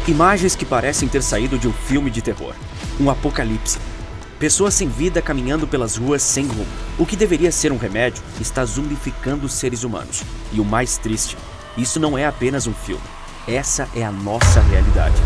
Imagens que parecem ter saído de um filme de terror. Um apocalipse. Pessoas sem vida caminhando pelas ruas sem rumo. O que deveria ser um remédio está zumbificando os seres humanos. E o mais triste, isso não é apenas um filme. Essa é a nossa realidade.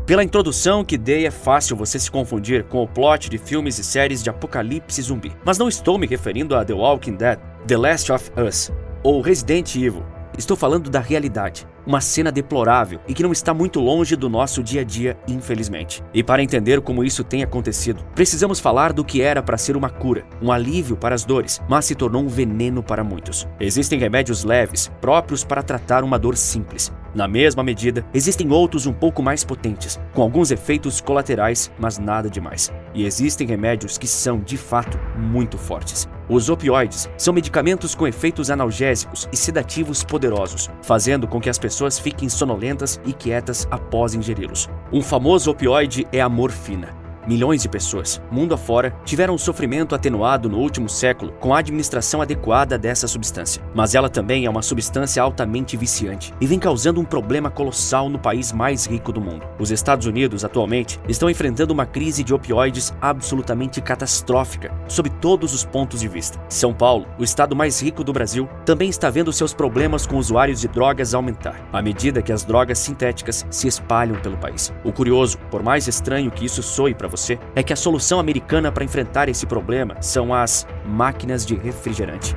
Pela introdução que dei, é fácil você se confundir com o plot de filmes e séries de apocalipse zumbi. Mas não estou me referindo a The Walking Dead, The Last of Us ou Resident Evil. Estou falando da realidade. Uma cena deplorável e que não está muito longe do nosso dia a dia, infelizmente. E para entender como isso tem acontecido, precisamos falar do que era para ser uma cura, um alívio para as dores, mas se tornou um veneno para muitos. Existem remédios leves, próprios para tratar uma dor simples. Na mesma medida, existem outros um pouco mais potentes, com alguns efeitos colaterais, mas nada demais. E existem remédios que são, de fato, muito fortes. Os opioides são medicamentos com efeitos analgésicos e sedativos poderosos, fazendo com que as pessoas fiquem sonolentas e quietas após ingeri-los. Um famoso opioide é a morfina. Milhões de pessoas, mundo afora, tiveram um sofrimento atenuado no último século com a administração adequada dessa substância. Mas ela também é uma substância altamente viciante e vem causando um problema colossal no país mais rico do mundo. Os Estados Unidos, atualmente, estão enfrentando uma crise de opioides absolutamente catastrófica, sob todos os pontos de vista. São Paulo, o estado mais rico do Brasil, também está vendo seus problemas com usuários de drogas aumentar, à medida que as drogas sintéticas se espalham pelo país. O curioso, por mais estranho que isso soe para você, é que a solução americana para enfrentar esse problema são as máquinas de refrigerante.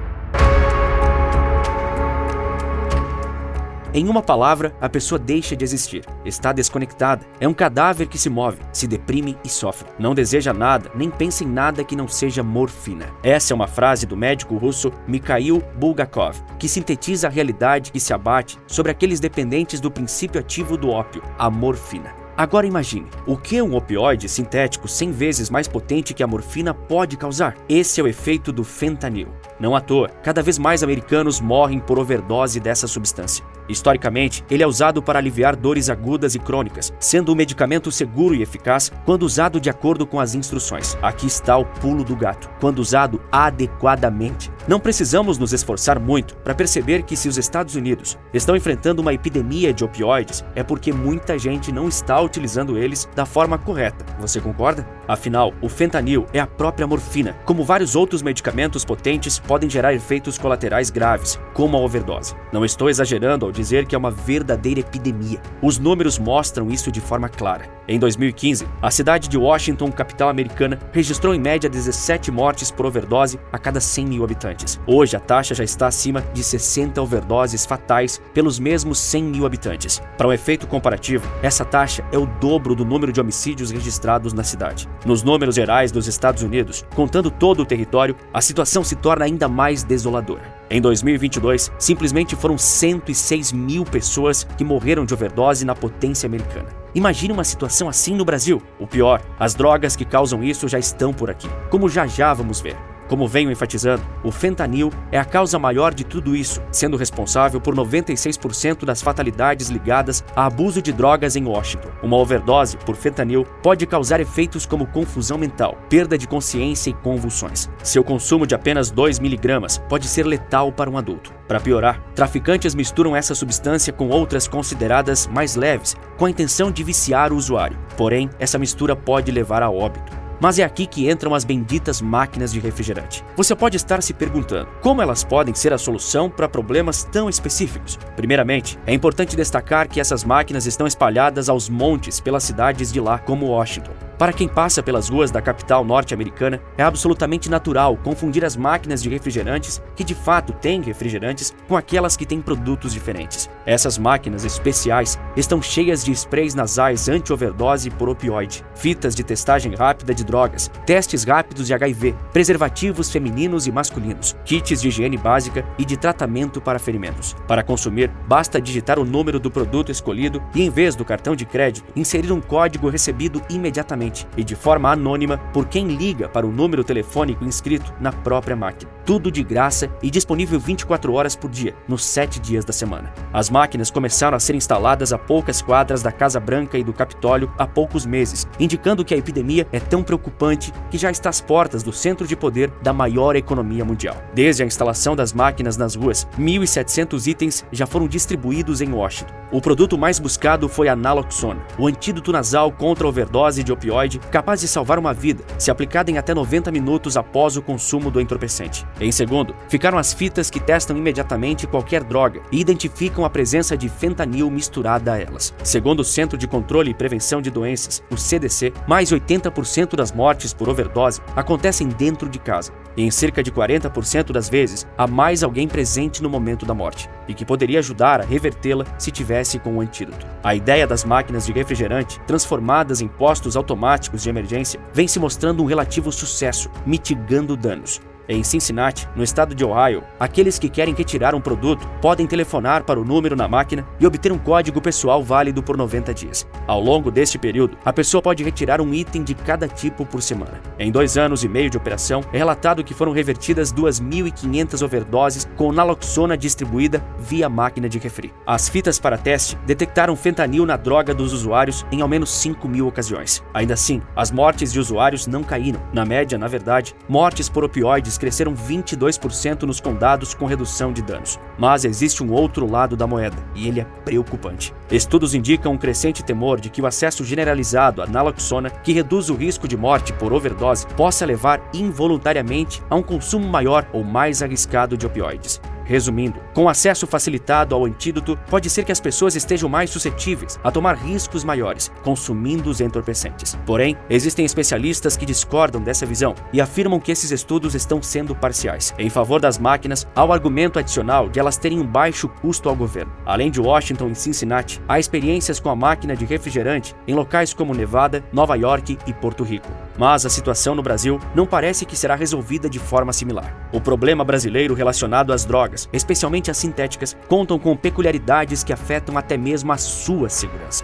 Em uma palavra, a pessoa deixa de existir, está desconectada, é um cadáver que se move, se deprime e sofre. Não deseja nada, nem pensa em nada que não seja morfina. Essa é uma frase do médico russo Mikhail Bulgakov, que sintetiza a realidade que se abate sobre aqueles dependentes do princípio ativo do ópio, a morfina. Agora imagine, o que um opioide sintético 100 vezes mais potente que a morfina pode causar? Esse é o efeito do fentanil. Não à toa, cada vez mais americanos morrem por overdose dessa substância. Historicamente, ele é usado para aliviar dores agudas e crônicas, sendo um medicamento seguro e eficaz quando usado de acordo com as instruções. Aqui está o pulo do gato, quando usado adequadamente. Não precisamos nos esforçar muito para perceber que se os Estados Unidos estão enfrentando uma epidemia de opioides, é porque muita gente não está utilizando eles da forma correta. Você concorda? Afinal, o fentanil é a própria morfina. Como vários outros medicamentos potentes, podem gerar efeitos colaterais graves, como a overdose. Não estou exagerando ao dizer que é uma verdadeira epidemia. Os números mostram isso de forma clara. Em 2015, a cidade de Washington, capital americana, registrou em média 17 mortes por overdose a cada 100 mil habitantes. Hoje, a taxa já está acima de 60 overdoses fatais pelos mesmos 100 mil habitantes. Para um efeito comparativo, essa taxa é o dobro do número de homicídios registrados na cidade. Nos números gerais dos Estados Unidos, contando todo o território, a situação se torna ainda mais desoladora. Em 2022, simplesmente foram 106 mil pessoas que morreram de overdose na potência americana. Imagine uma situação assim no Brasil. O pior, as drogas que causam isso já estão por aqui, como já vamos ver. Como venho enfatizando, o fentanil é a causa maior de tudo isso, sendo responsável por 96% das fatalidades ligadas a abuso de drogas em Washington. Uma overdose por fentanil pode causar efeitos como confusão mental, perda de consciência e convulsões. Seu consumo de apenas 2 miligramas pode ser letal para um adulto. Para piorar, traficantes misturam essa substância com outras consideradas mais leves, com a intenção de viciar o usuário. Porém, essa mistura pode levar a óbito. Mas é aqui que entram as benditas máquinas de refrigerante. Você pode estar se perguntando como elas podem ser a solução para problemas tão específicos. Primeiramente, é importante destacar que essas máquinas estão espalhadas aos montes pelas cidades de lá, como Washington. Para quem passa pelas ruas da capital norte-americana, é absolutamente natural confundir as máquinas de refrigerantes, que de fato têm refrigerantes, com aquelas que têm produtos diferentes. Essas máquinas especiais estão cheias de sprays nasais anti-overdose por opioide, fitas de testagem rápida de drogas, testes rápidos de HIV, preservativos femininos e masculinos, kits de higiene básica e de tratamento para ferimentos. Para consumir, basta digitar o número do produto escolhido e, em vez do cartão de crédito, inserir um código recebido imediatamente e de forma anônima por quem liga para o número telefônico inscrito na própria máquina. tudo de graça e disponível 24 horas por dia, nos 7 dias da semana. As máquinas começaram a ser instaladas a poucas quadras da Casa Branca e do Capitólio há poucos meses, indicando que a epidemia é tão preocupante que já está às portas do centro de poder da maior economia mundial. Desde a instalação das máquinas nas ruas, 1.700 itens já foram distribuídos em Washington. O produto mais buscado foi a naloxona, o antídoto nasal contra a overdose de opioide capaz de salvar uma vida, se aplicada em até 90 minutos após o consumo do entorpecente. Em segundo, ficaram as fitas que testam imediatamente qualquer droga e identificam a presença de fentanil misturada a elas. Segundo o Centro de Controle e Prevenção de Doenças, o CDC, mais 80% das mortes por overdose acontecem dentro de casa. E em cerca de 40% das vezes, há mais alguém presente no momento da morte, e que poderia ajudar a revertê-la se tivesse com o antídoto. A ideia das máquinas de refrigerante, transformadas em postos automáticos de emergência, vem se mostrando um relativo sucesso, mitigando danos. Em Cincinnati, no estado de Ohio, aqueles que querem retirar um produto podem telefonar para o número na máquina e obter um código pessoal válido por 90 dias. Ao longo deste período, a pessoa pode retirar um item de cada tipo por semana. Em 2 anos e meio de operação, é relatado que foram revertidas 2.500 overdoses com naloxona distribuída via máquina de refri. As fitas para teste detectaram fentanil na droga dos usuários em ao menos 5.000 ocasiões. Ainda assim, as mortes de usuários não caíram. Na média, na verdade, mortes por opioides cresceram 22% nos condados com redução de danos. Mas existe um outro lado da moeda, e ele é preocupante. Estudos indicam um crescente temor de que o acesso generalizado à naloxona, que reduz o risco de morte por overdose, possa levar involuntariamente a um consumo maior ou mais arriscado de opioides. Resumindo, com acesso facilitado ao antídoto, pode ser que as pessoas estejam mais suscetíveis a tomar riscos maiores, consumindo os entorpecentes. Porém, existem especialistas que discordam dessa visão e afirmam que esses estudos estão sendo parciais. Em favor das máquinas, há o argumento adicional de elas terem um baixo custo ao governo. Além de Washington e Cincinnati, há experiências com a máquina de refrigerante em locais como Nevada, Nova York e Porto Rico. Mas a situação no Brasil não parece que será resolvida de forma similar. O problema brasileiro relacionado às drogas, especialmente as sintéticas, contam com peculiaridades que afetam até mesmo a sua segurança.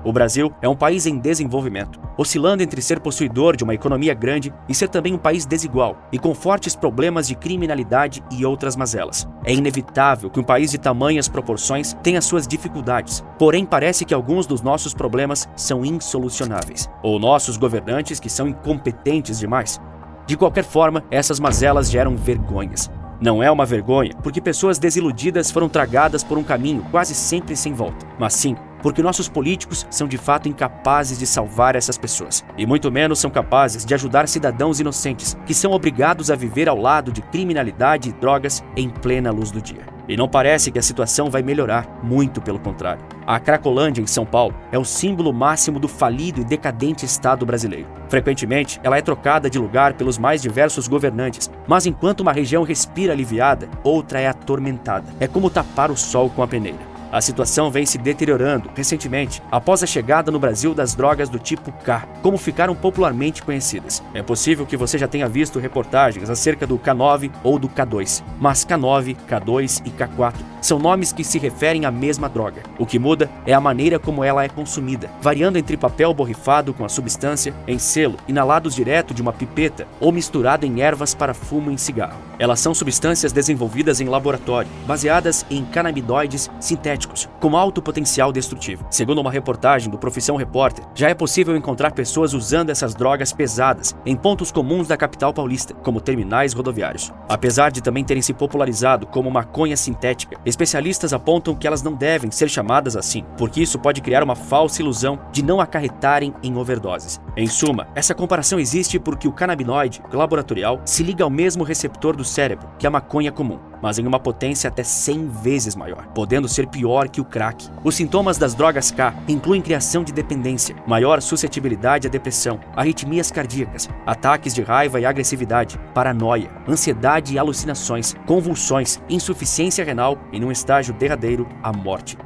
O Brasil é um país em desenvolvimento, oscilando entre ser possuidor de uma economia grande e ser também um país desigual e com fortes problemas de criminalidade e outras mazelas. É inevitável que um país de tamanhas proporções tenha suas dificuldades, porém parece que alguns dos nossos problemas são insolucionáveis, ou nossos governantes que são incompetentes demais. De qualquer forma, essas mazelas geram vergonhas. Não é uma vergonha porque pessoas desiludidas foram tragadas por um caminho quase sempre sem volta, mas sim porque nossos políticos são de fato incapazes de salvar essas pessoas, e muito menos são capazes de ajudar cidadãos inocentes que são obrigados a viver ao lado de criminalidade e drogas em plena luz do dia. E não parece que a situação vai melhorar, muito pelo contrário. A Cracolândia, em São Paulo, é o símbolo máximo do falido e decadente Estado brasileiro. Frequentemente, ela é trocada de lugar pelos mais diversos governantes, mas enquanto uma região respira aliviada, outra é atormentada. É como tapar o sol com a peneira. A situação vem se deteriorando recentemente após a chegada no Brasil das drogas do tipo K, como ficaram popularmente conhecidas. É possível que você já tenha visto reportagens acerca do K9 ou do K2, mas K9, K2 e K4 são nomes que se referem à mesma droga. O que muda é a maneira como ela é consumida, variando entre papel borrifado com a substância, em selo, inalados direto de uma pipeta ou misturado em ervas para fumo em cigarro. Elas são substâncias desenvolvidas em laboratório, baseadas em canabinoides sintéticos, com alto potencial destrutivo. Segundo uma reportagem do Profissão Repórter, já é possível encontrar pessoas usando essas drogas pesadas em pontos comuns da capital paulista, como terminais rodoviários. Apesar de também terem se popularizado como maconha sintética, especialistas apontam que elas não devem ser chamadas assim, porque isso pode criar uma falsa ilusão de não acarretarem em overdoses. Em suma, essa comparação existe porque o canabinoide laboratorial se liga ao mesmo receptor do cérebro que a maconha comum, mas em uma potência até 100 vezes maior, podendo ser pior que o crack. Os sintomas das drogas K incluem criação de dependência, maior suscetibilidade à depressão, arritmias cardíacas, ataques de raiva e agressividade, paranoia, ansiedade e alucinações, convulsões, insuficiência renal e, num estágio derradeiro, a morte.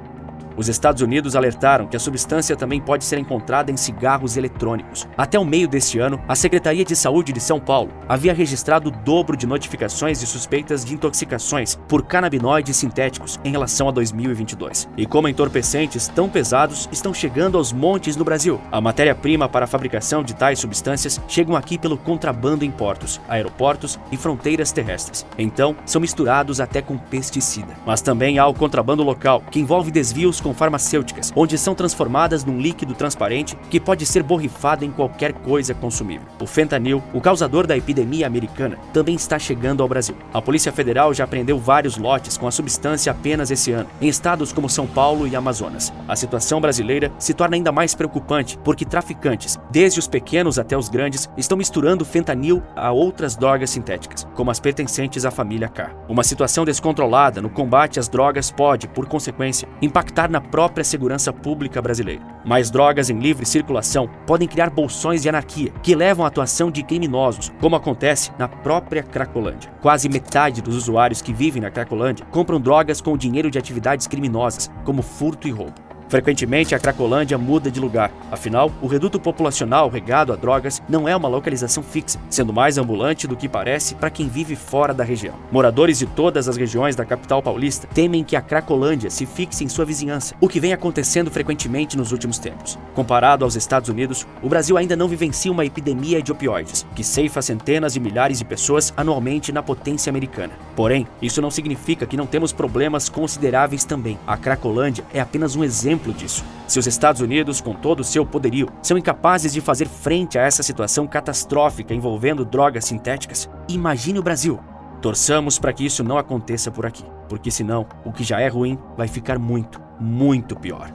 Os Estados Unidos alertaram que a substância também pode ser encontrada em cigarros eletrônicos. Até o meio deste ano, a Secretaria de Saúde de São Paulo havia registrado o dobro de notificações e suspeitas de intoxicações por canabinoides sintéticos em relação a 2022. E como entorpecentes tão pesados estão chegando aos montes no Brasil, a matéria-prima para a fabricação de tais substâncias chegam aqui pelo contrabando em portos, aeroportos e fronteiras terrestres. Então, são misturados até com pesticida. Mas também há o contrabando local, que envolve desvios com farmacêuticas, onde são transformadas num líquido transparente que pode ser borrifado em qualquer coisa consumível. O fentanil, o causador da epidemia americana, também está chegando ao Brasil. A Polícia Federal já apreendeu vários lotes com a substância apenas esse ano, em estados como São Paulo e Amazonas. A situação brasileira se torna ainda mais preocupante porque traficantes, desde os pequenos até os grandes, estão misturando fentanil a outras drogas sintéticas, como as pertencentes à família K. Uma situação descontrolada no combate às drogas pode, por consequência, impactar na própria segurança pública brasileira. Mais drogas em livre circulação podem criar bolsões de anarquia que levam à atuação de criminosos, como acontece na própria Cracolândia. Quase metade dos usuários que vivem na Cracolândia compram drogas com o dinheiro de atividades criminosas, como furto e roubo. Frequentemente, a Cracolândia muda de lugar. Afinal, o reduto populacional regado a drogas não é uma localização fixa, sendo mais ambulante do que parece para quem vive fora da região. Moradores de todas as regiões da capital paulista temem que a Cracolândia se fixe em sua vizinhança, o que vem acontecendo frequentemente nos últimos tempos. Comparado aos Estados Unidos, o Brasil ainda não vivencia uma epidemia de opioides, que ceifa centenas de milhares de pessoas anualmente na potência americana. Porém, isso não significa que não temos problemas consideráveis também. A Cracolândia é apenas um exemplo disso. Se os Estados Unidos, com todo o seu poderio, são incapazes de fazer frente a essa situação catastrófica envolvendo drogas sintéticas, imagine o Brasil. Torçamos para que isso não aconteça por aqui, porque senão o que já é ruim vai ficar muito, muito pior.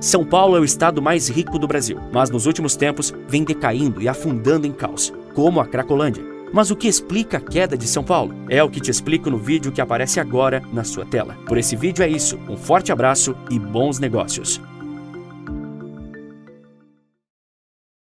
São Paulo é o estado mais rico do Brasil, mas nos últimos tempos vem decaindo e afundando em caos, como a Cracolândia. Mas o que explica a queda de São Paulo? É o que te explico no vídeo que aparece agora na sua tela. Por esse vídeo é isso, um forte abraço e bons negócios!